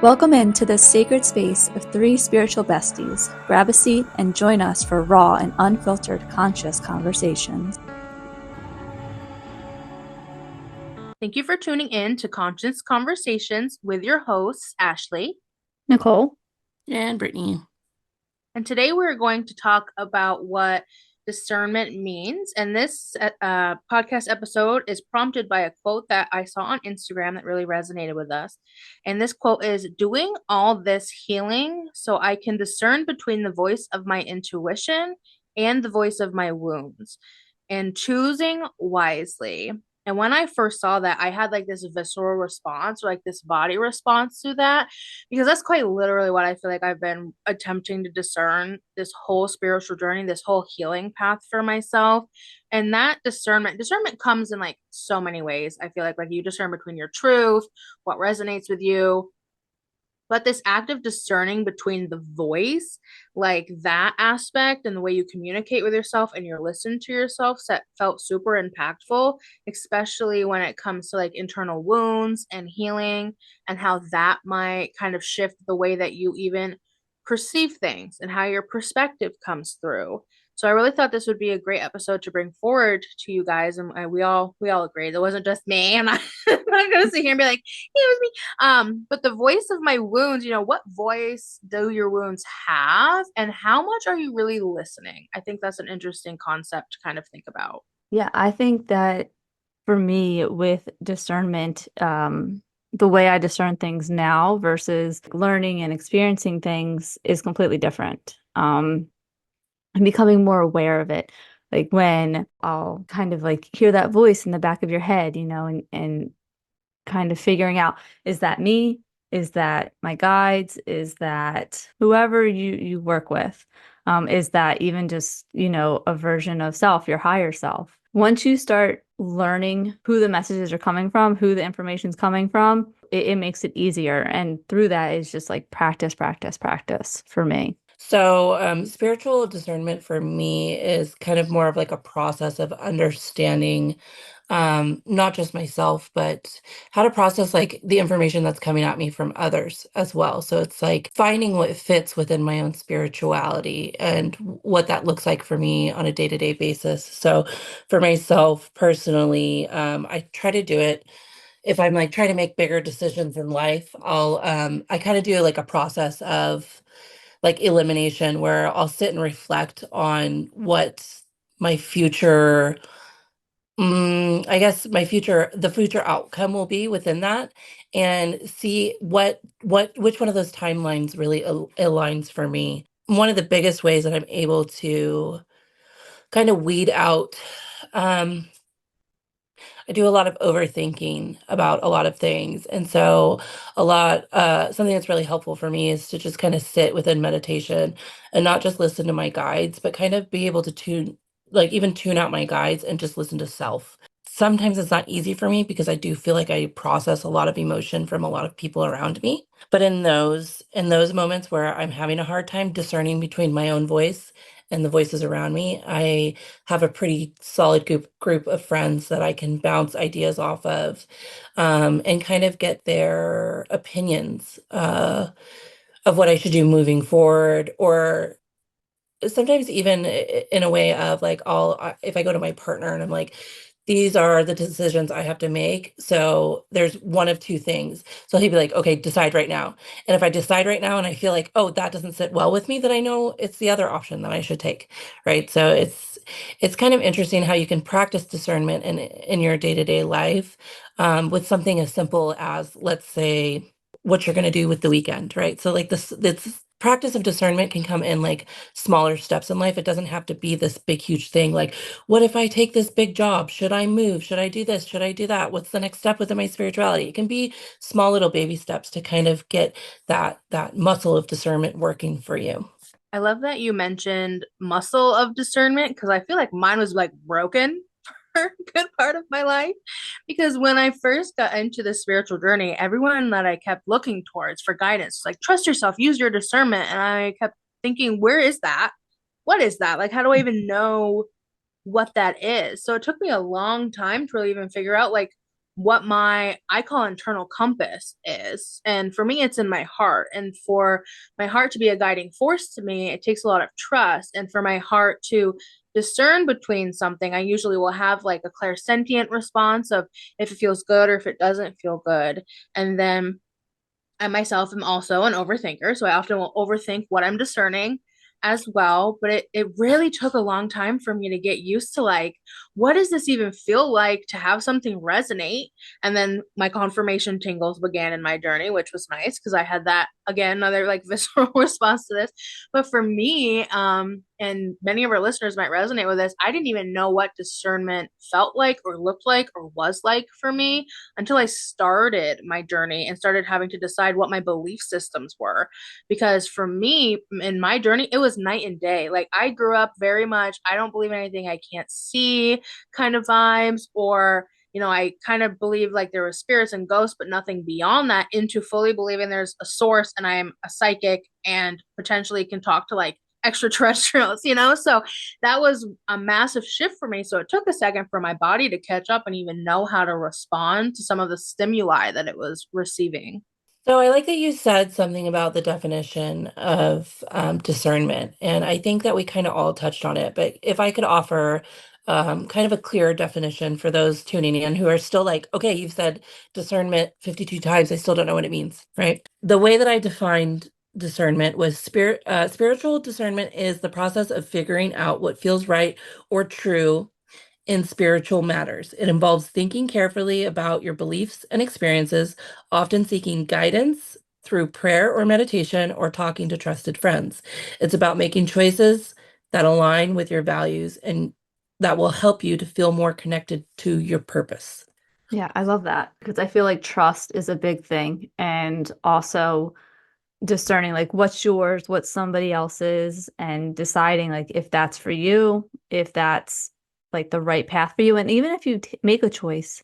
Welcome into the sacred space of three spiritual besties. Grab a seat and join us for raw and unfiltered conscious conversations. Thank you for tuning in to Conscious Conversations with your hosts, Ashley. Nicole. And Brittany. And today we're going to talk about what discernment means. And this podcast episode is prompted by a quote that I saw on Instagram that really resonated with us. And this quote is, "Doing all this healing so I can discern between the voice of my intuition and the voice of my wounds, and choosing wisely." And when I first saw that, I had like this visceral response, or like this body response to that, because that's quite literally what I feel like I've been attempting to discern this whole spiritual journey, this whole healing path for myself. And that discernment comes in like so many ways. I feel like you discern between your truth, what resonates with you, but this act of discerning between the voice, like that aspect, and the way you communicate with yourself and you're listening to yourself, felt super impactful, especially when it comes to like internal wounds and healing, and how that might kind of shift the way that you even perceive things and how your perspective comes through. So I really thought this would be a great episode to bring forward to you guys, and we all agreed it wasn't just me. And I'm not gonna sit here and be like, "Hey, it was me." But the voice of my wounds, what voice do your wounds have, and how much are you really listening? I think that's an interesting concept to kind of think about. Yeah, I think that for me with discernment, the way I discern things now versus learning and experiencing things is completely different. I'm becoming more aware of it. Like when I'll kind of like hear that voice in the back of your head, and kind of figuring out, is that me? Is that my guides? Is that whoever you work with? Is that even just, a version of self, your higher self? Once you start learning who the messages are coming from, who the information's coming from, it makes it easier. And through that is just like practice, practice, practice for me. So, spiritual discernment for me is kind of more of like a process of understanding, not just myself, but how to process like the information that's coming at me from others as well. So it's like finding what fits within my own spirituality and what that looks like for me on a day-to-day basis. So for myself personally, I try to do it. If I'm like trying to make bigger decisions in life, I kind of do like a process of like elimination where I'll sit and reflect on what my future, I guess the future outcome will be within that, and see which one of those timelines really aligns for me. One of the biggest ways that I'm able to kind of weed out, um, I do a lot of overthinking about a lot of things. And so something that's really helpful for me is to just kind of sit within meditation and not just listen to my guides, but kind of be able to even tune out my guides and just listen to self. Sometimes it's not easy for me because I do feel like I process a lot of emotion from a lot of people around me. But in those moments where I'm having a hard time discerning between my own voice and the voices around me, I have a pretty solid group of friends that I can bounce ideas off of, and kind of get their opinions of what I should do moving forward, or sometimes even in a way of like if I go to my partner and I'm like, these are the decisions I have to make, so there's one of two things. So he'd be like, okay, decide right now. And if I decide right now and I feel like, oh, that doesn't sit well with me, then I know it's the other option that I should take, right? So it's kind of interesting how you can practice discernment in your day-to-day life, with something as simple as, let's say, what you're going to do with the weekend, right? So like this practice of discernment can come in like smaller steps in life. It doesn't have to be this big, huge thing. Like, what if I take this big job? Should I move? Should I do this? Should I do that? What's the next step within my spirituality? It can be small little baby steps to kind of get that muscle of discernment working for you. I love that you mentioned muscle of discernment, because I feel like mine was like broken for a good part of my life. Because when I first got into the spiritual journey, everyone that I kept looking towards for guidance, like, trust yourself, use your discernment. And I kept thinking, where is that? What is that? Like, how do I even know what that is? So it took me a long time to really even figure out, like, what I call internal compass is. And for me, it's in my heart. And for my heart to be a guiding force to me, it takes a lot of trust. And for my heart to discern between something, I usually will have like a clairsentient response of if it feels good or if it doesn't feel good. And then I myself am also an overthinker, so I often will overthink what I'm discerning as well. But it really took a long time for me to get used to like, what does this even feel like to have something resonate? And then my confirmation tingles began in my journey, which was nice because I had that again, another like visceral response to this. But for me, and many of our listeners might resonate with this, I didn't even know what discernment felt like or looked like or was like for me until I started my journey and started having to decide what my belief systems were. Because for me, in my journey, it was night and day. Like I grew up very much, I don't believe in anything I can't see kind of vibes, or I kind of believe like there were spirits and ghosts, but nothing beyond that, into fully believing there's a source and I am a psychic and potentially can talk to like extraterrestrials. So that was a massive shift for me. So it took a second for my body to catch up and even know how to respond to some of the stimuli that it was receiving. So I like that you said something about the definition of discernment, and I think that we kind of all touched on it. But if I could offer kind of a clearer definition for those tuning in who are still like, okay, you've said discernment 52 times, I still don't know what it means, right? The way that I defined discernment was spiritual discernment is the process of figuring out what feels right or true in spiritual matters. It involves thinking carefully about your beliefs and experiences, often seeking guidance through prayer or meditation or talking to trusted friends. It's about making choices that align with your values and that will help you to feel more connected to your purpose. Yeah, I love that because I feel like trust is a big thing, and also discerning like what's yours, what's somebody else's, and deciding like if that's for you, if that's like the right path for you. And even if you make a choice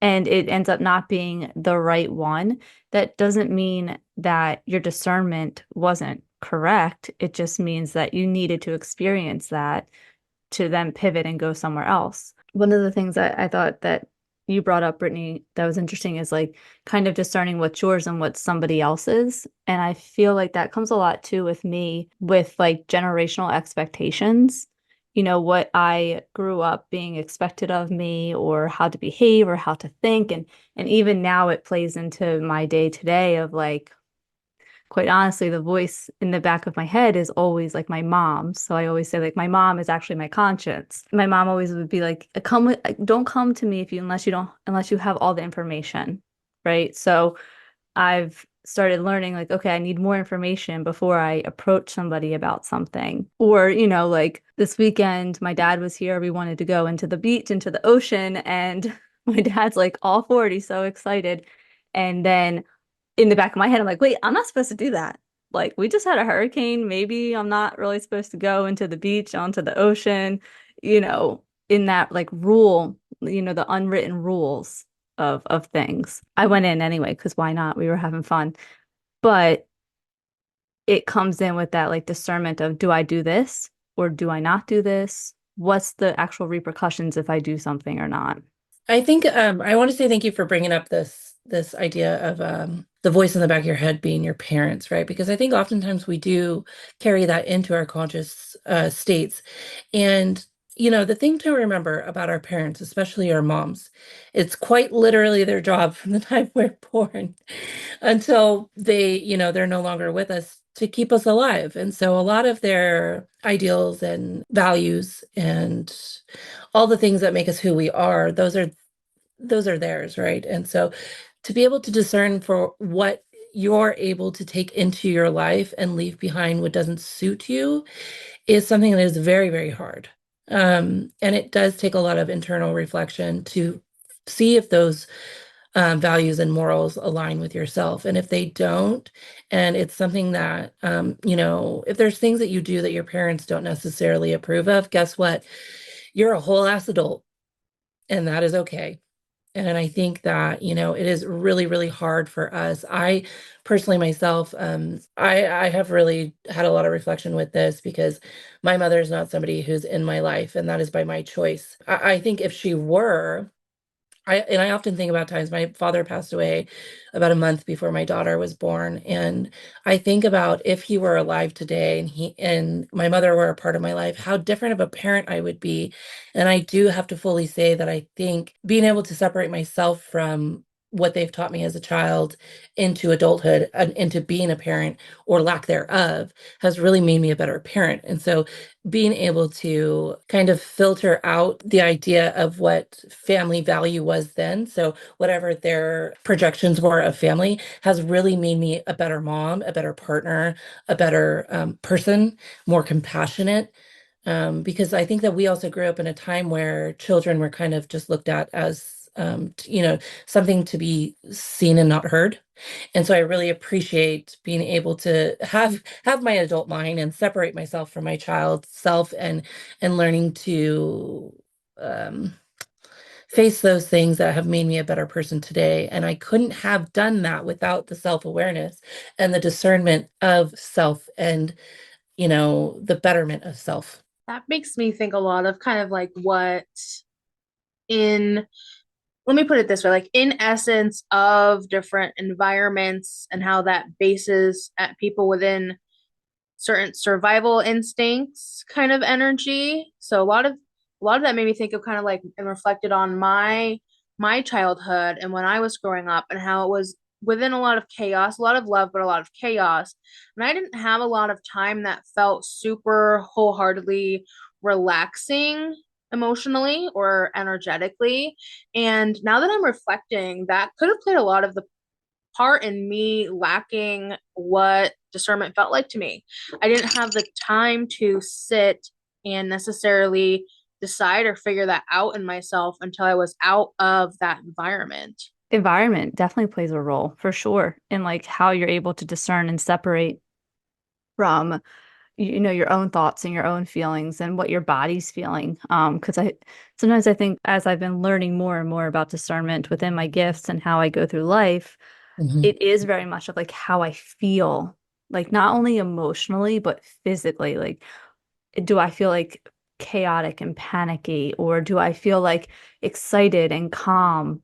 and it ends up not being the right one, that doesn't mean that your discernment wasn't correct. It just means that you needed to experience that to then pivot and go somewhere else. One of the things that I thought that you brought up, Brittany, that was interesting is like kind of discerning what's yours and what's somebody else's. And I feel like that comes a lot too with me with like generational expectations. What I grew up being expected of me, or how to behave or how to think. And even now it plays into my day to day of like, quite honestly, the voice in the back of my head is always like my mom. So I always say like my mom is actually my conscience. My mom always would be like, don't come to me if you unless you have all the information. Right. So I've started learning like, okay, I need more information before I approach somebody about something. Or, like this weekend, my dad was here. We wanted to go into the beach, into the ocean, and my dad's like all for it. He's so excited. And then in the back of my head, I'm like, wait, I'm not supposed to do that. Like, we just had a hurricane. Maybe I'm not really supposed to go into the beach, onto the ocean, you know, in that like rule, the unwritten rules of things. I went in anyway, because why not? We were having fun. But it comes in with that like discernment of, do I do this or do I not do this? What's the actual repercussions if I do something or not? I think I want to say thank you for bringing up this idea of the voice in the back of your head being your parents, right? Because I think oftentimes we do carry that into our conscious states. And the thing to remember about our parents, especially our moms, it's quite literally their job from the time we're born until they're no longer with us to keep us alive. And so a lot of their ideals and values and all the things that make us who we are, those are theirs, right? And so to be able to discern for what you're able to take into your life and leave behind what doesn't suit you is something that is very, very hard. And it does take a lot of internal reflection to see if those values and morals align with yourself. And if they don't, and it's something that, if there's things that you do that your parents don't necessarily approve of, guess what? You're a whole ass adult, and that is okay. And I think that, it is really, really hard for us. I personally myself, I have really had a lot of reflection with this because my mother is not somebody who's in my life, and that is by my choice. I think if she were, I often think about times my father passed away about a month before my daughter was born, and I think about if he were alive today and he and my mother were a part of my life, how different of a parent I would be. And I do have to fully say that I think being able to separate myself from what they've taught me as a child into adulthood and into being a parent or lack thereof has really made me a better parent. And so being able to kind of filter out the idea of what family value was then. So, whatever their projections were of family has really made me a better mom, a better partner, a better person, more compassionate. Because I think that we also grew up in a time where children were kind of just looked at as, something to be seen and not heard. And so I really appreciate being able to have my adult mind and separate myself from my child self and learning to um, face those things that have made me a better person today. And I couldn't have done that without the self-awareness and the discernment of self and, the betterment of self. That makes me think a lot of kind of like what in let me put it this way, like in essence of different environments and how that bases at people within certain survival instincts kind of energy. So a lot of that made me think of kind of like and reflected on my childhood and when I was growing up and how it was within a lot of chaos, a lot of love, but a lot of chaos. And I didn't have a lot of time that felt super wholeheartedly relaxing emotionally or energetically. And now that I'm reflecting, that could have played a lot of the part in me lacking what discernment felt like to me. I didn't have the time to sit and necessarily decide or figure that out in myself until I was out of that environment. Environment definitely plays a role for sure in like how you're able to discern and separate from your own thoughts and your own feelings and what your body's feeling. Because I sometimes I think as I've been learning more and more about discernment within my gifts and how I go through life, Mhm. it is very much of like how I feel, like not only emotionally, but physically. Like, do I feel like chaotic and panicky, or do I feel like excited and calm?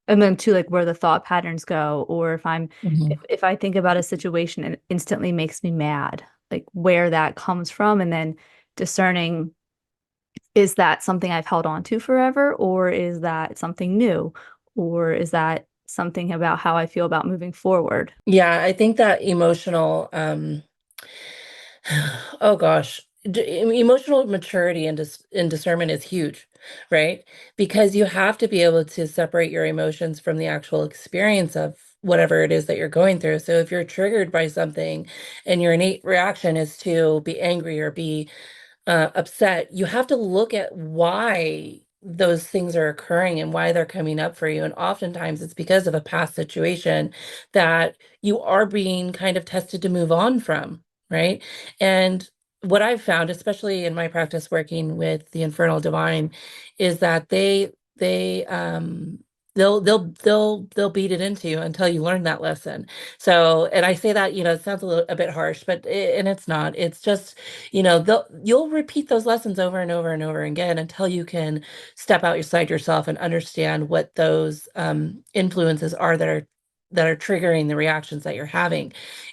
And then too, like where the thought patterns go, or Mhm. if I think about a situation and it instantly makes me mad, like where that comes from, and then discerning, is that something I've held on to forever, or is that something new, or is that something about how I feel about moving forward? Yeah, I think that emotional, oh gosh, emotional maturity and discernment is huge, right? Because you have to be able to separate your emotions from the actual experience of whatever it is that you're going through. So if you're triggered by something and your innate reaction is to be angry or be upset, you have to look at why those things are occurring and why they're coming up for you. And oftentimes it's because of a past situation that you are being kind of tested to move on from, right? And what I've found, especially in my practice working with the infernal divine, is that they'll beat it into you until you learn that lesson. So, and I say that, it sounds a bit harsh, but and it's not. It's just you'll repeat those lessons over and over and over again until you can step outside yourself and understand what those influences are that are triggering the reactions that you're having.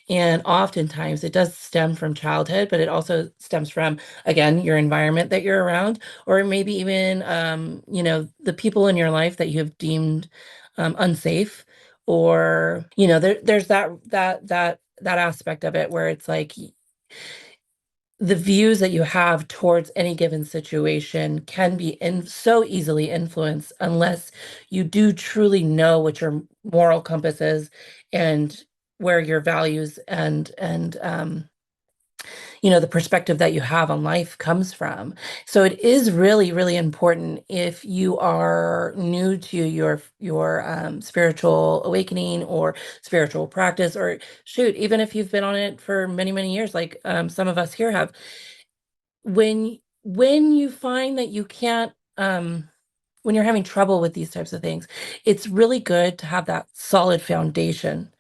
And oftentimes it does stem from childhood, but it also stems from, again, your environment that you're around, or maybe even, the people in your life that you have deemed unsafe, or, there's that aspect of it where it's like the views that you have towards any given situation can be so easily influenced unless you do truly know what your moral compass is and where your values and the perspective that you have on life comes from. So it is really, really important if you are new to your spiritual awakening or spiritual practice, or shoot, even if you've been on it for many, many years, like some of us here have, when you find that you can't when you're having trouble with these types of things, it's really good to have that solid foundation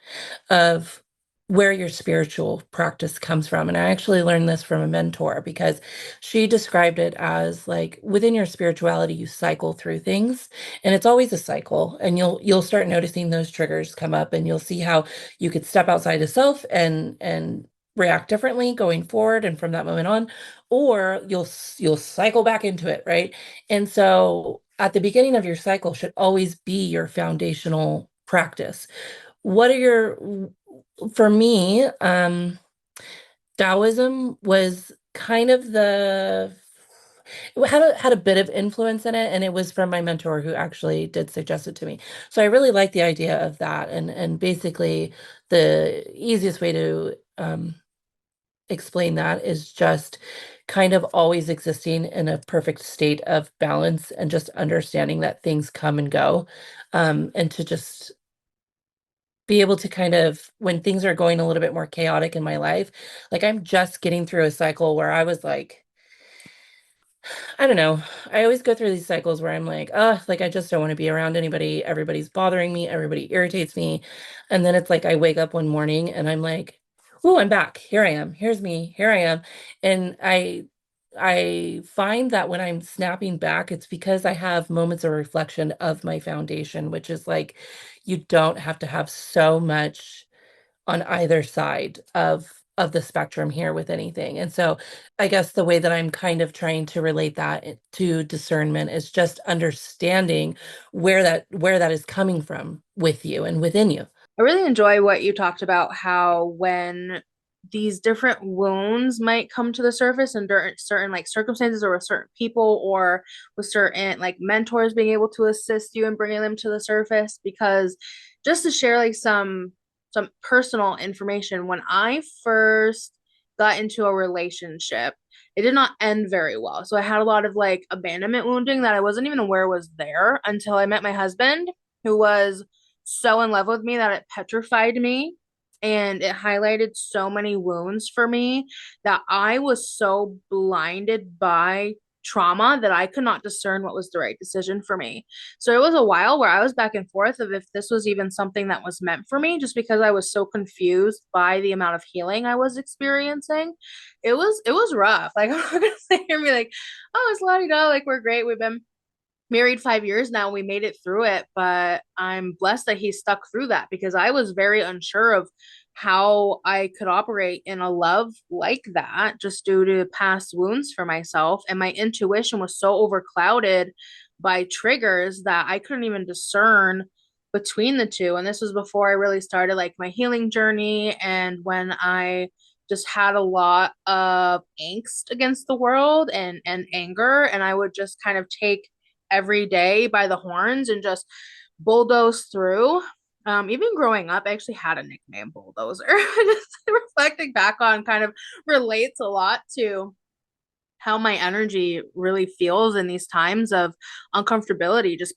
of where your spiritual practice comes from. And I actually learned this from a mentor because she described it as like within your spirituality, you cycle through things and it's always a cycle. And you'll start noticing those triggers come up and you'll see how you could step outside of self and react differently going forward and from that moment on, or you'll cycle back into it, right? And so at the beginning of your cycle should always be your foundational practice. What are your For me, Taoism was kind of it had a bit of influence in it, and it was from my mentor who actually did suggest it to me. So I really like the idea of that, and basically the easiest way to explain that is just kind of always existing in a perfect state of balance and just understanding that things come and go, and to just be able to kind of when things are going a little bit more chaotic in my life, like I'm just getting through a cycle where I was like, I don't know. I always go through these cycles where I'm like, like I just don't want to be around anybody. Everybody's bothering me. Everybody irritates me. And then it's like I wake up one morning and I'm like, oh, I'm back. Here I am. Here's me. Here I am. And I find that when I'm snapping back, it's because I have moments of reflection of my foundation, which is like you don't have to have so much on either side of the spectrum here with anything. And so I guess the way that I'm kind of trying to relate that to discernment is just understanding where that is coming from with you and within you. I really enjoy what you talked about, how when these different wounds might come to the surface in certain like circumstances or with certain people or with certain like mentors being able to assist you in bringing them to the surface. Because just to share like some personal information, when I first got into a relationship, it did not end very well. So I had a lot of like abandonment wounding that I wasn't even aware was there until I met my husband, who was so in love with me that it petrified me and it highlighted so many wounds for me that I was so blinded by trauma that I could not discern what was the right decision for me. So it was a while where I was back and forth of if this was even something that was meant for me just because I was so confused by the amount of healing I was experiencing. It was rough. Like I'm not gonna sit here and be like, oh, it's la di da, like we're great. We've been married 5 years now. We made it through it, but I'm blessed that he stuck through that because I was very unsure of how I could operate in a love like that just due to past wounds for myself. And my intuition was so overclouded by triggers that I couldn't even discern between the two. And this was before I really started like my healing journey and when I just had a lot of angst against the world and anger, and I would just kind of take every day by the horns and just bulldoze through. Even growing up, I actually had a nickname, Bulldozer. Just reflecting back on kind of relates a lot to how my energy really feels in these times of uncomfortability. Just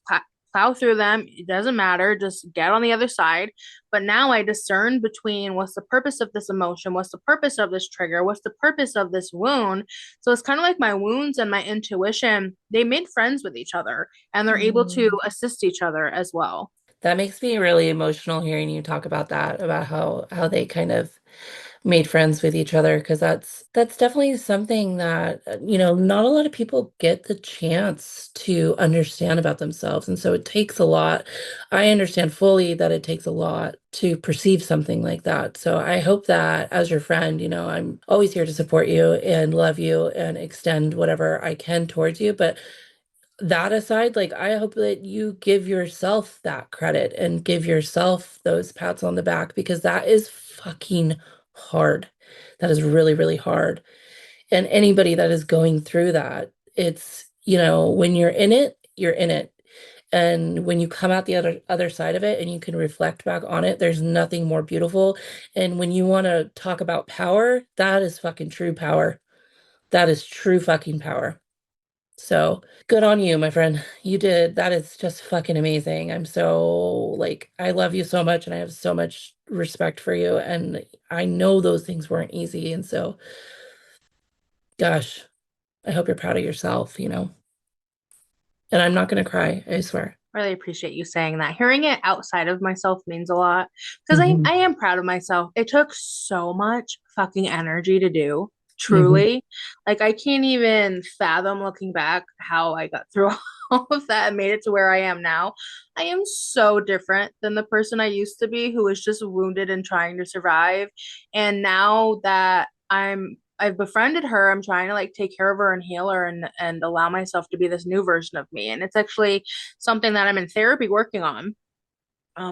plow through them. It doesn't matter. Just get on the other side. But now I discern between what's the purpose of this emotion, what's the purpose of this trigger, what's the purpose of this wound. So it's kind of like my wounds and my intuition, they made friends with each other and they're able to Mm. assist each other as well. That makes me really emotional hearing you talk about that, about how they kind of made friends with each other, because that's definitely something that not a lot of people get the chance to understand about themselves, and so it takes a lot. I understand fully that it takes a lot to perceive something like that. So I hope that as your friend, I'm always here to support you and love you and extend whatever I can towards you, but that aside, like I hope that you give yourself that credit and give yourself those pats on the back because that is fucking hard. That is really, really hard. And anybody that is going through that, when you're in it, you're in it. And when you come out the other side of it and you can reflect back on it, there's nothing more beautiful. And when you want to talk about power, that is fucking true power. That is true fucking power. So good on you, my friend. You did. That is just fucking amazing. I'm so like, I love you so much and I have so much respect for you. And I know those things weren't easy. And so, gosh, I hope you're proud of yourself. And I'm not going to cry, I swear. Really appreciate you saying that. Hearing it outside of myself means a lot because Hmm. I am proud of myself. It took so much fucking energy to do, Hmm. truly. Like I can't even fathom looking back how I got through all of that and made it to where I am now. I am so different than the person I used to be who was just wounded and trying to survive. And now that I've befriended her, I'm trying to like take care of her and heal her and allow myself to be this new version of me. And it's actually something that I'm in therapy working on.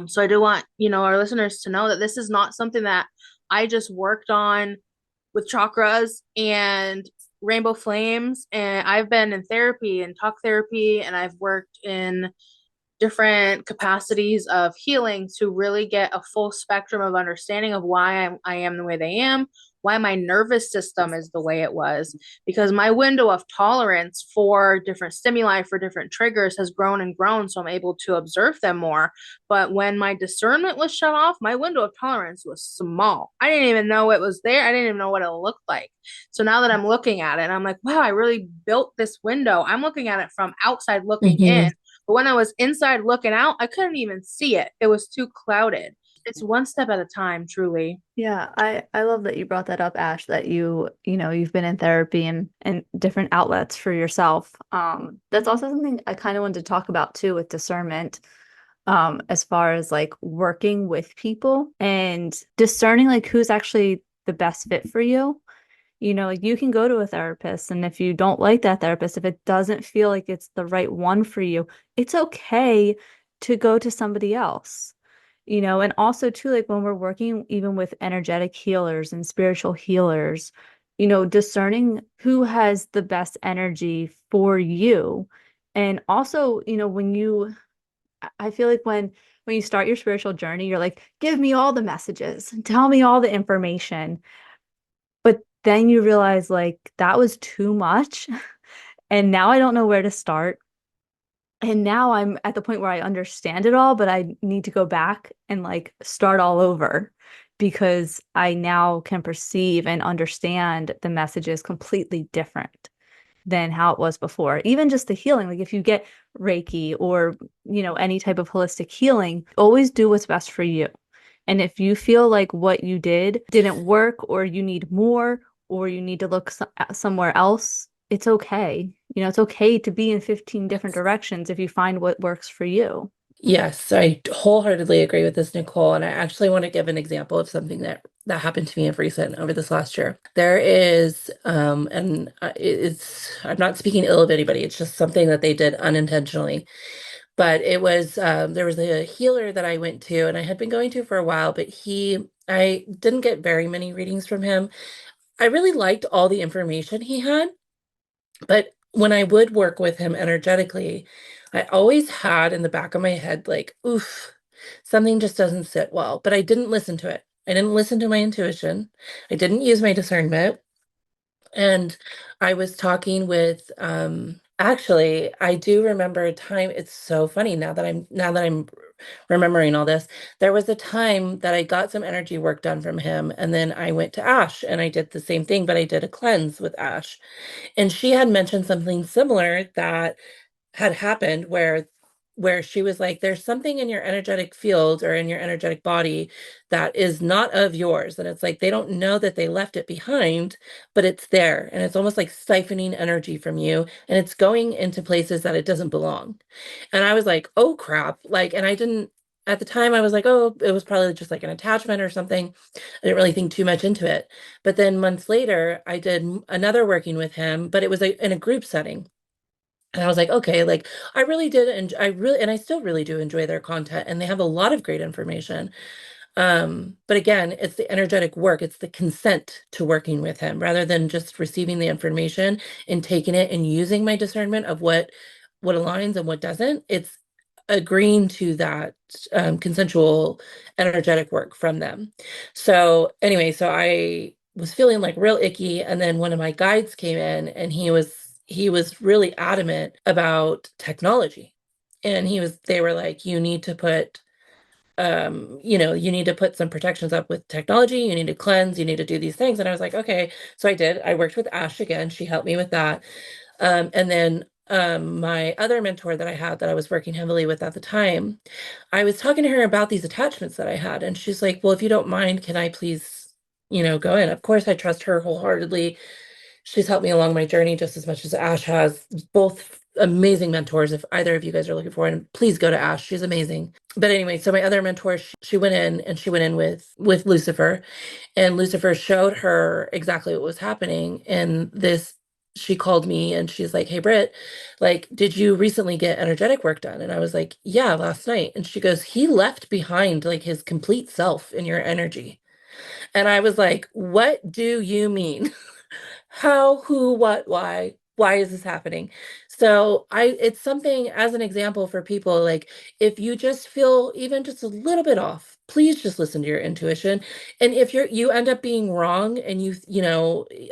So I do want, our listeners to know that this is not something that I just worked on with chakras and rainbow flames. And I've been in therapy and talk therapy, and I've worked in different capacities of healing to really get a full spectrum of understanding of why I am the way they am, why my nervous system is the way it was, because my window of tolerance for different stimuli, for different triggers has grown and grown. So I'm able to observe them more. But when my discernment was shut off, my window of tolerance was small. I didn't even know it was there. I didn't even know what it looked like. So now that I'm looking at it, I'm like, wow, I really built this window. I'm looking at it from outside looking in, Hmm. but when I was inside looking out, I couldn't even see it. It was too clouded. It's one step at a time, truly. Yeah, I love that you brought that up, Ash, that you've been in therapy and different outlets for yourself. That's also something I kind of wanted to talk about too with discernment, as far as like working with people and discerning like who's actually the best fit for you. Like you can go to a therapist, and if you don't like that therapist, if it doesn't feel like it's the right one for you, it's okay to go to somebody else. And also too, like when we're working even with energetic healers and spiritual healers, discerning who has the best energy for you. And also, I feel like when you start your spiritual journey, you're like, give me all the messages, tell me all the information. But then you realize like that was too much. And now I don't know where to start. And now I'm at the point where I understand it all, but I need to go back and like start all over because I now can perceive and understand the messages completely different than how it was before. Even just the healing, like if you get Reiki or, any type of holistic healing, always do what's best for you. And if you feel like what you did didn't work or you need more or you need to look somewhere else, it's okay. It's okay to be in 15 different directions if you find what works for you. Yes, I wholeheartedly agree with this, Nicole. And I actually want to give an example of something that happened to me of recent over this last year. There is, and it's I'm not speaking ill of anybody. It's just something that they did unintentionally. But it was there was a healer that I went to, and I had been going to for a while, but I didn't get very many readings from him. I really liked all the information he had. But when I would work with him energetically, I always had in the back of my head, like, oof, something just doesn't sit well. But I didn't listen to it. I didn't listen to my intuition. I didn't use my discernment. And I was talking with, actually, I do remember a time, it's so funny now that I'm remembering all this. There was a time that I got some energy work done from him, and then I went to Ash and I did the same thing, but I did a cleanse with Ash. And she had mentioned something similar that had happened where she was like, there's something in your energetic field or in your energetic body that is not of yours. And it's like they don't know that they left it behind, but it's there. And it's almost like siphoning energy from you. And it's going into places that it doesn't belong. And I was like, oh crap. Like, and I didn't at the time I was like, oh, it was probably just like an attachment or something. I didn't really think too much into it. But then months later, I did another working with him, but it was in a group setting. And I was like, okay, like I really did, and I still really do enjoy their content, and they have a lot of great information. But again, it's the energetic work, it's the consent to working with him rather than just receiving the information and taking it and using my discernment of what aligns and what doesn't. It's agreeing to that consensual energetic work from them. So anyway, so I was feeling like real icky, and then one of my guides came in, and he was really adamant about technology. And they were like, you need to put some protections up with technology, you need to cleanse, you need to do these things. And I was like, okay. So I did. I worked with Ash again. She helped me with that. And then my other mentor that I had that I was working heavily with at the time, I was talking to her about these attachments that I had, and she's like, "Well, if you don't mind, can I please, go in?" Of course, I trust her wholeheartedly. She's helped me along my journey just as much as Ash has. Both amazing mentors. If either of you guys are looking for one, please go to Ash. She's amazing. But anyway, so my other mentor, she went in and she went in with Lucifer, and Lucifer showed her exactly what was happening. And this, she called me and she's like, "Hey, Britt, like, did you recently get energetic work done?" And I was like, "Yeah, last night." And she goes, "He left behind like his complete self in your energy." And I was like, "What do you mean?" How, who, what, why is this happening? So it's something as an example for people, like, if you just feel even just a little bit off, please just listen to your intuition. And if you end up being wrong and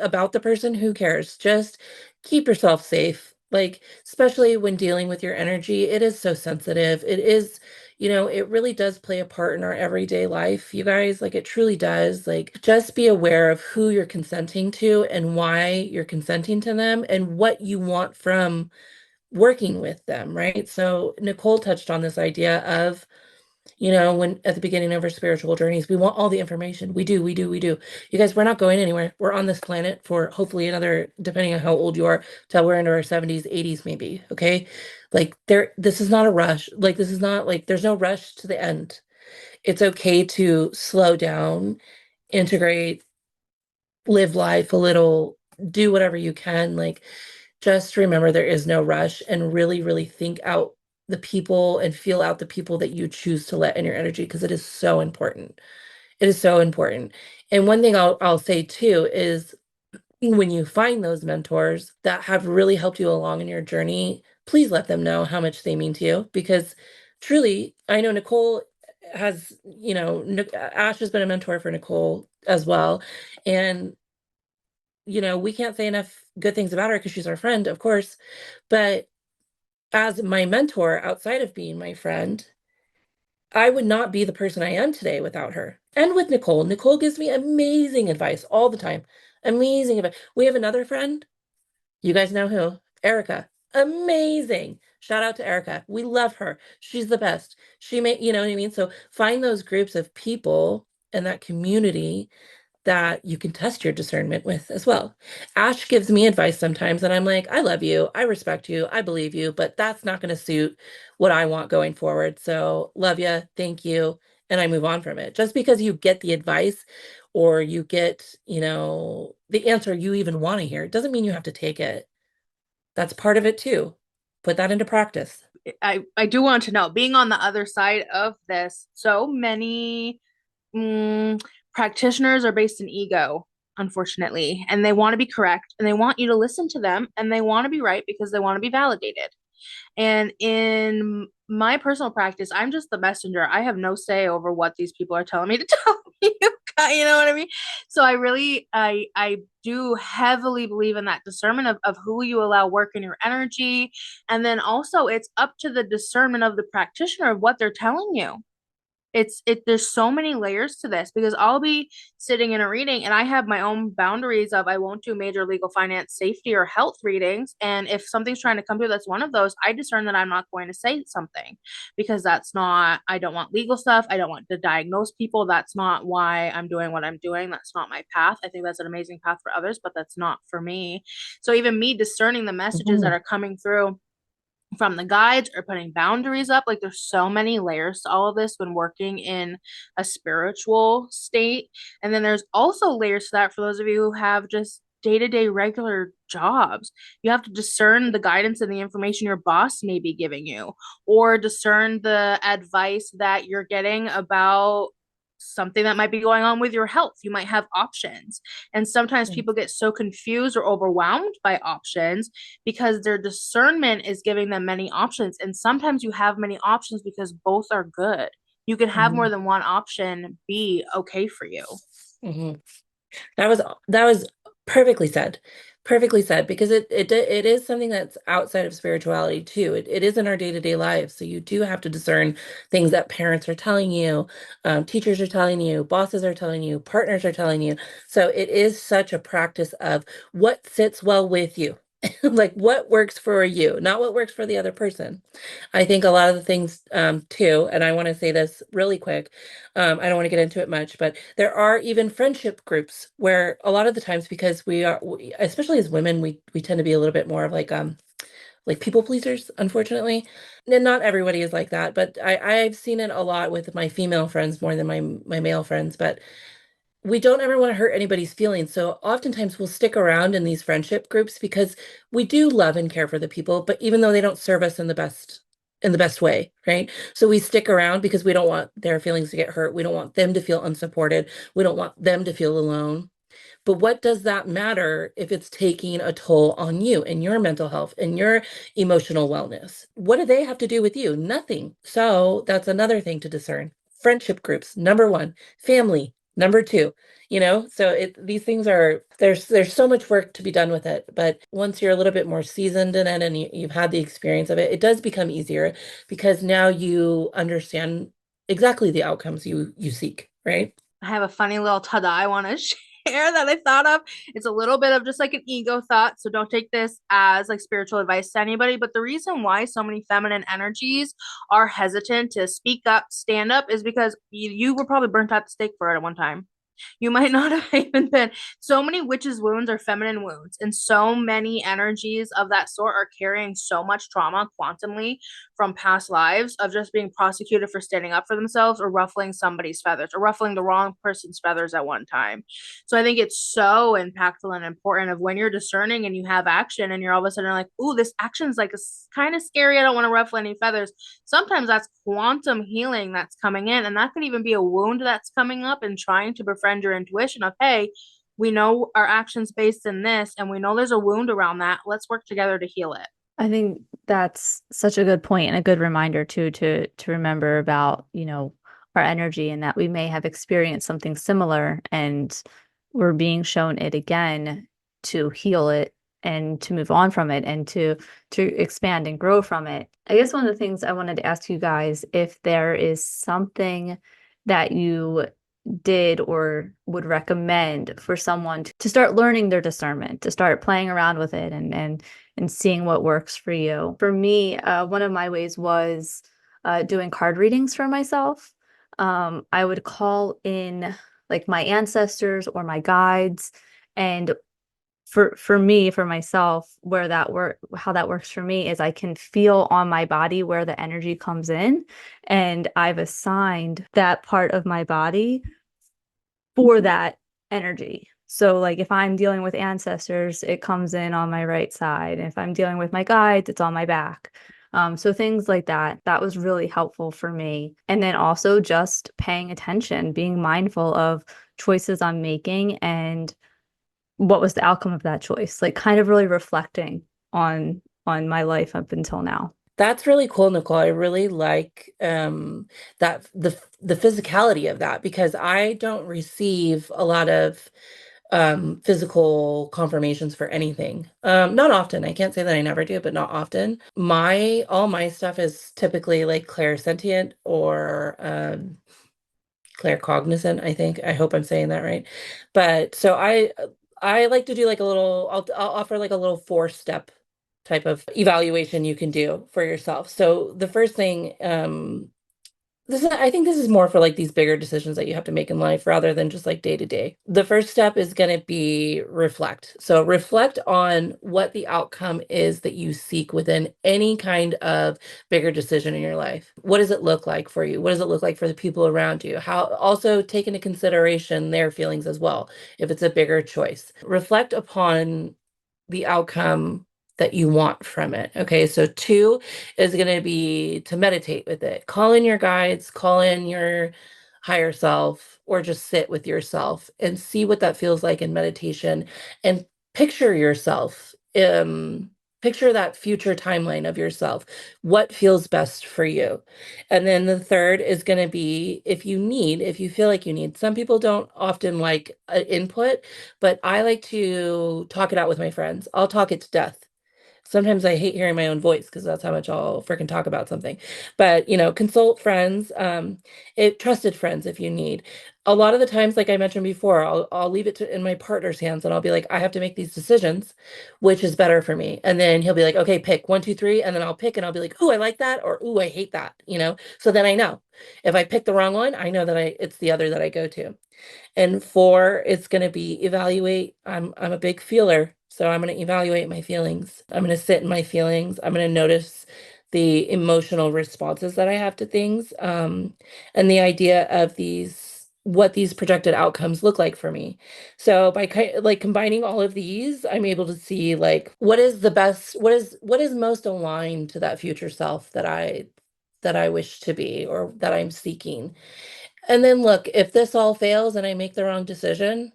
about the person, who cares? Just keep yourself safe. Like, especially when dealing with your energy, it is so sensitive. It is, it really does play a part in our everyday life, you guys. Like, it truly does. Like, just be aware of who you're consenting to and why you're consenting to them and what you want from working with them, right? So Nicole touched on this idea of, when at the beginning of our spiritual journeys, we want all the information. We do, we do, we do. You guys, we're not going anywhere. We're on this planet for hopefully another, depending on how old you are, till we're into our 70s, 80s, maybe. Okay. Like, this is not a rush. Like, this is not like, there's no rush to the end. It's okay to slow down, integrate, live life a little, do whatever you can. Like, just remember there is no rush, and really, really think out the people and feel out the people that you choose to let in your energy, because it is so important. It is so important. And one thing I'll say too is, when you find those mentors that have really helped you along in your journey, please let them know how much they mean to you, because truly, I know Nicole has, Ash has been a mentor for Nicole as well. And, we can't say enough good things about her because she's our friend, of course. But as my mentor, outside of being my friend, I would not be the person I am today without her. And with Nicole, Nicole gives me amazing advice all the time. Amazing advice. We have another friend. You guys know who? Erica. Amazing. Shout out to Erica. We love her. She's the best. She may, you know what I mean? So find those groups of people and that community that you can test your discernment with as well. Ash gives me advice sometimes, and I'm like, "I love you. I respect you. I believe you, but that's not going to suit what I want going forward. So love you. Thank you." And I move on from it. Just because you get the advice or you get, the answer you even want to hear, doesn't mean you have to take it. That's part of it too. Put that into practice. I do want to know, being on the other side of this, so many practitioners are based in ego, unfortunately, and they want to be correct and they want you to listen to them and they want to be right because they want to be validated. And in my personal practice, I'm just the messenger. I have no say over what these people are telling me to tell you. You know what I mean? So I do heavily believe in that discernment of who you allow work in your energy. And then also it's up to the discernment of the practitioner of what they're telling you. There's so many layers to this, because I'll be sitting in a reading and I have my own boundaries of, I won't do major legal, finance, safety, or health readings. And if something's trying to come through that's one of those, I discern that I'm not going to say something, because that's not, I don't want legal stuff. I don't want to diagnose people. That's not why I'm doing what I'm doing. That's not my path. I think that's an amazing path for others, but that's not for me. So even me discerning the messages that Mhm. are coming through from the guides or putting boundaries up, like, there's so many layers to all of this when working in a spiritual state. And then there's also layers to that for those of you who have just day-to-day regular jobs. You have to discern the guidance and the information your boss may be giving you, or discern the advice that you're getting about something that might be going on with your health. You might have options, and sometimes Mm. people get so confused or overwhelmed by options because their discernment is giving them many options. And sometimes you have many options because both are good. You can have more Mhm. than one option be okay for you. Mhm. That was perfectly said. Perfectly said, because it is something that's outside of spirituality too. It is in our day-to-day lives. So you do have to discern things that parents are telling you, teachers are telling you, bosses are telling you, partners are telling you. So it is such a practice of what sits well with you. Like what works for you, not what works for the other person. I think a lot of the things too, and I want to say this really quick. I don't want to get into it much, but there are even friendship groups where a lot of the times, because especially as women, we tend to be a little bit more of like people pleasers, unfortunately. And not everybody is like that, but I've seen it a lot with my female friends more than my male friends. But we don't ever want to hurt anybody's feelings. So oftentimes we'll stick around in these friendship groups because we do love and care for the people, but even though they don't serve us in the best way, right? So we stick around because we don't want their feelings to get hurt. We don't want them to feel unsupported. We don't want them to feel alone. But what does that matter if it's taking a toll on you and your mental health and your emotional wellness? What do they have to do with you? Nothing. So that's another thing to discern. Friendship groups, number one, family, number two. So these things are there's so much work to be done with it. But once you're a little bit more seasoned in it and you've had the experience of it, it does become easier because now you understand exactly the outcomes you seek, right? I have a funny little tada I want to share that I thought of. It's a little bit of just like an ego thought, so don't take this as like spiritual advice to anybody. But the reason why so many feminine energies are hesitant to speak up, stand up, is because you were probably burnt at the stake for it at one time. You might not have even been. So many witches' wounds are feminine wounds, and so many energies of that sort are carrying so much trauma quantumly from past lives of just being prosecuted for standing up for themselves or ruffling somebody's feathers or ruffling the wrong person's feathers at one time. So I think it's so impactful and important of when you're discerning and you have action and you're all of a sudden like, ooh, this action's like kind of scary. I don't want to ruffle any feathers. Sometimes that's quantum healing that's coming in, and that could even be a wound that's coming up and trying to befriend your intuition of, hey, we know our actions based in this and we know there's a wound around that. Let's work together to heal it. I think that's such a good point and a good reminder too to remember about, our energy and that we may have experienced something similar and we're being shown it again to heal it and to move on from it and to expand and grow from it. I guess one of the things I wanted to ask you guys if there is something that you did or would recommend for someone to start learning their discernment, to start playing around with it and seeing what works for you. For me, one of my ways was doing card readings for myself. I would call in like my ancestors or my guides, and for me, for myself, how that works for me is I can feel on my body where the energy comes in, and I've assigned that part of my body for that energy. So like if I'm dealing with ancestors, it comes in on my right side. If I'm dealing with my guides, it's on my back. So things like that, that was really helpful for me. And then also just paying attention, being mindful of choices I'm making and what was the outcome of that choice, like kind of really reflecting on my life up until now. That's really cool, Nicole. I really like that the physicality of that because I don't receive a lot of physical confirmations for anything. Not often. I can't say that I never do, but not often. My all my stuff is typically like clairsentient or claircognizant, I think. I hope I'm saying that right. But so I like to do like a little I'll offer like a little four-step type of evaluation you can do for yourself. So the first thing I think this is more for like these bigger decisions that you have to make in life rather than just like day to day. The first step is going to be reflect. So reflect on what the outcome is that you seek within any kind of bigger decision in your life. What does it look like for you? What does it look like for the people around you? How also take into consideration their feelings as well if it's a bigger choice. Reflect upon the outcome that you want from it. Okay, so two is going to be to meditate with it. Call in your guides, call in your higher self, or just sit with yourself and see what that feels like in meditation and picture yourself. Picture that future timeline of yourself. What feels best for you? And then the third is going to be if you feel like you need. Some people don't often like input, but I like to talk it out with my friends. I'll talk it to death. Sometimes I hate hearing my own voice because that's how much I'll freaking talk about something. But, consult friends, trusted friends if you need. A lot of the times, like I mentioned before, I'll leave it in my partner's hands and I'll be like, I have to make these decisions, which is better for me. And then he'll be like, okay, pick one, two, three, and then I'll pick and I'll be like, oh, I like that, or oh, I hate that. So then I know. If I pick the wrong one, I know that it's the other that I go to. And four, it's going to be evaluate. I'm a big feeler, so I'm going to evaluate my feelings. I'm going to sit in my feelings. I'm going to notice the emotional responses that I have to things, and the idea of what these projected outcomes look like for me. So by like combining all of these, I'm able to see like what is the best, what is most aligned to that future self that I wish to be or that I'm seeking. And then look, if this all fails and I make the wrong decision,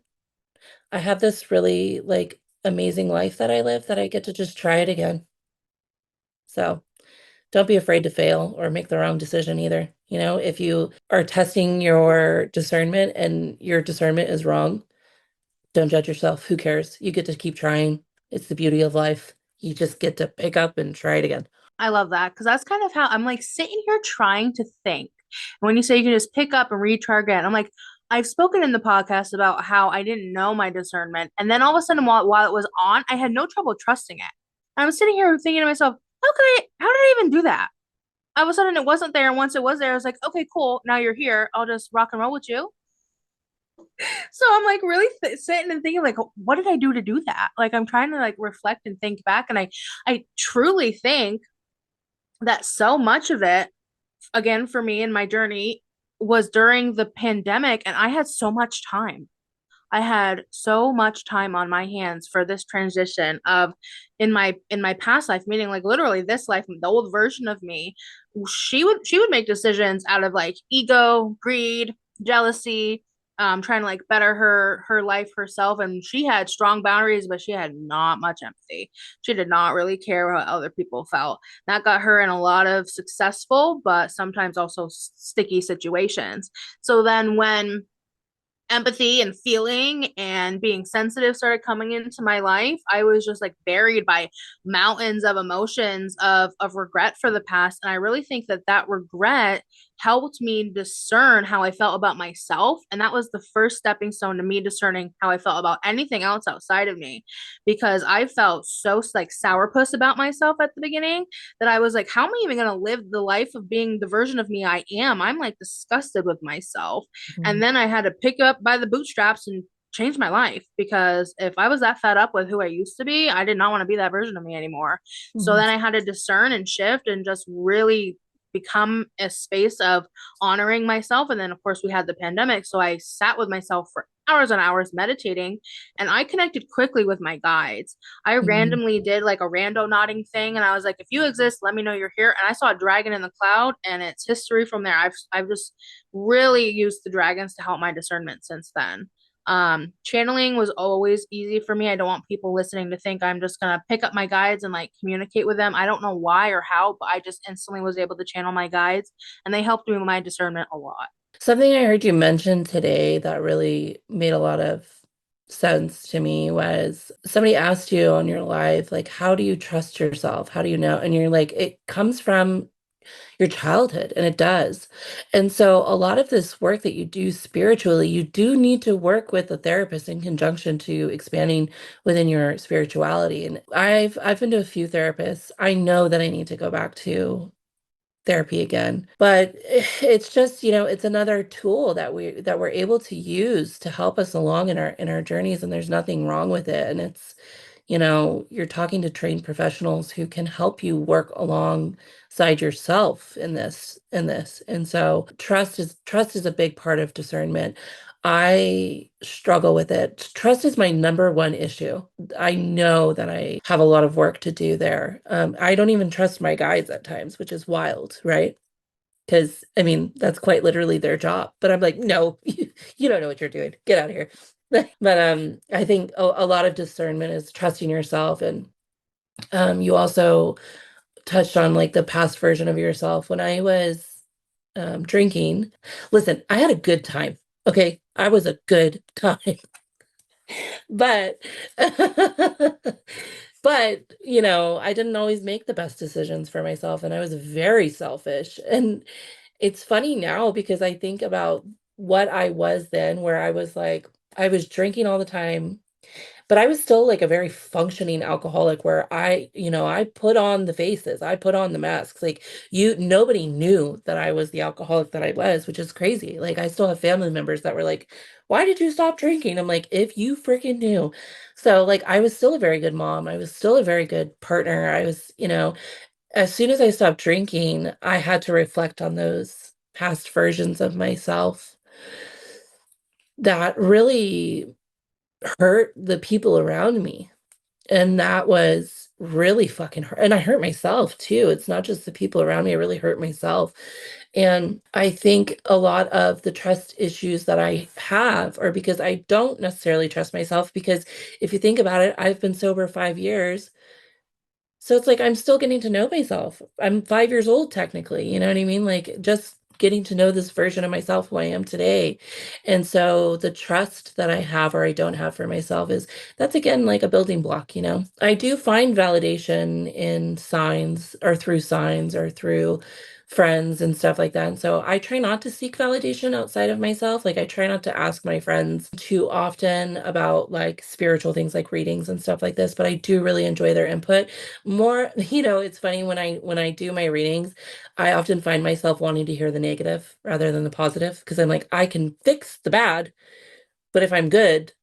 I have this really like amazing life that I live that I get to just try it again. So don't be afraid to fail or make the wrong decision either. If you are testing your discernment and your discernment is wrong, don't judge yourself. Who cares? You get to keep trying. It's the beauty of life. You just get to pick up and try it again. I love that because that's kind of how I'm like sitting here trying to think. When you say you can just pick up and retry again, I'm like, I've spoken in the podcast about how I didn't know my discernment. And then all of a sudden, while it was on, I had no trouble trusting it. And I'm sitting here thinking to myself, how did I even do that? All of a sudden, it wasn't there. And once it was there, I was like, okay, cool. Now you're here. I'll just rock and roll with you. So I'm like really sitting and thinking like, what did I do to do that? Like I'm trying to like reflect and think back. And I truly think that so much of it, again, for me in my journey, was during the pandemic, and I had so much time. I had so much time on my hands for this transition of in my past life, meaning like literally this life, the old version of me, she would make decisions out of like ego, greed, jealousy, trying to like better her life herself. And she had strong boundaries, but she had not much empathy. She did not really care how other people felt. That got her in a lot of successful, but sometimes also sticky situations. So then when empathy and feeling and being sensitive started coming into my life, I was just like buried by mountains of emotions of regret for the past. And I really think that that regret helped me discern how I felt about myself. And that was the first stepping stone to me discerning how I felt about anything else outside of me. Because I felt so like sourpuss about myself at the beginning that I was like, how am I even going to live the life of being the version of me I am? I'm like disgusted with myself. And Mhm. then I had to pick up by the bootstraps and change my life because if I was that fed up with who I used to be, I did not want to be that version of me anymore. So Mhm. then I had to discern and shift and just really become a space of honoring myself. And then, of course, we had the pandemic. So I sat with myself for hours and hours meditating, and I connected quickly with my guides. I Mhm. randomly did like a rando nodding thing, and I was like, if you exist, let me know you're here. And I saw a dragon in the cloud, and it's history from there. I've just really used the dragons to help my discernment since then. Channeling was always easy for me. I don't want people listening to think I'm just gonna pick up my guides and like communicate with them. I don't know why or how, but I just instantly was able to channel my guides, and they helped me with my discernment a lot. Something I heard you mention today that really made a lot of sense to me was somebody asked you on your life, like, how do you trust yourself? How do you know? And you're like, it comes from your childhood, and it does. And so a lot of this work that you do spiritually, you do need to work with a therapist in conjunction to expanding within your spirituality. And I've been to a few therapists. I know that I need to go back to therapy again. But it's just, it's another tool that we're able to use to help us along in our journeys, and there's nothing wrong with it. And it's, you're talking to trained professionals who can help you work alongside yourself in this. And so trust is a big part of discernment. I struggle with it. Trust is my number one issue. I know that I have a lot of work to do there. I don't even trust my guides at times, which is wild, right? Because I mean, that's quite literally their job. But I'm like, no, you don't know what you're doing. Get out of here. But I think a lot of discernment is trusting yourself, and you also touched on like the past version of yourself. When I was drinking, listen, I had a good time. Okay, I was a good time. But But, I didn't always make the best decisions for myself, and I was very selfish. And it's funny now because I think about what I was then, where I was like, I was drinking all the time, but I was still like a very functioning alcoholic where I put on the faces, I put on the masks. Like nobody knew that I was the alcoholic that I was, which is crazy. Like I still have family members that were like, "Why did you stop drinking?" I'm like, "If you freaking knew." So like I was still a very good mom. I was still a very good partner. As soon as I stopped drinking, I had to reflect on those past versions of myself that really hurt the people around me. And that was really fucking hurt. And I hurt myself too. It's not just the people around me, I really hurt myself. And I think a lot of the trust issues that I have are because I don't necessarily trust myself. Because if you think about it, I've been sober 5 years. So it's like I'm still getting to know myself. I'm 5 years old technically, you know what I mean? Like just getting to know this version of myself who I am today. And so the trust that I have or I don't have for myself is that's again like a building block. I do find validation in signs or through friends and stuff like that. And so I try not to seek validation outside of myself. Like I try not to ask my friends too often about like spiritual things like readings and stuff like this, but I do really enjoy their input more. It's funny when I do my readings, I often find myself wanting to hear the negative rather than the positive because I'm like, I can fix the bad, but if I'm good,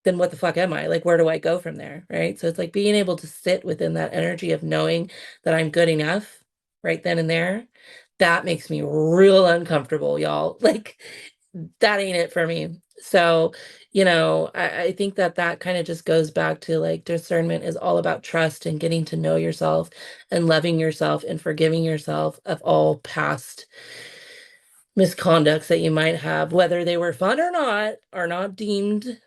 then what the fuck am I? Like, where do I go from there? Right. So it's like being able to sit within that energy of knowing that I'm good enough right then and there. That makes me real uncomfortable, y'all. Like, that ain't it for me. So, I think that kind of just goes back to like discernment is all about trust and getting to know yourself and loving yourself and forgiving yourself of all past misconducts that you might have, whether they were fun or not, are not deemed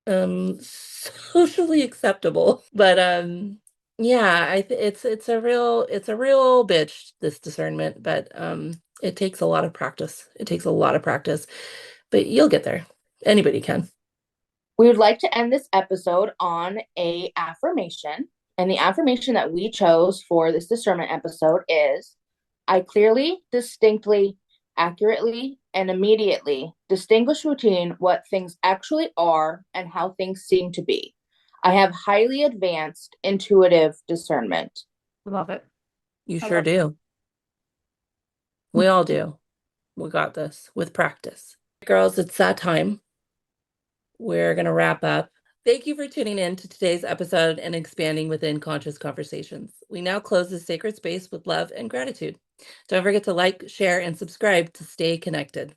socially acceptable. But yeah, it's a real bitch, this discernment, but it takes a lot of practice. It takes a lot of practice, but you'll get there. Anybody can. We would like to end this episode on a affirmation. And the affirmation that we chose for this discernment episode is I clearly, distinctly, accurately, and immediately distinguish between what things actually are and how things seem to be. I have highly advanced intuitive discernment. Love it. You I sure love do. We all do. We got this with practice. Girls, it's that time. We're going to wrap up. Thank you for tuning in to today's episode and expanding within conscious conversations. We now close this sacred space with love and gratitude. Don't forget to like, share, and subscribe to stay connected.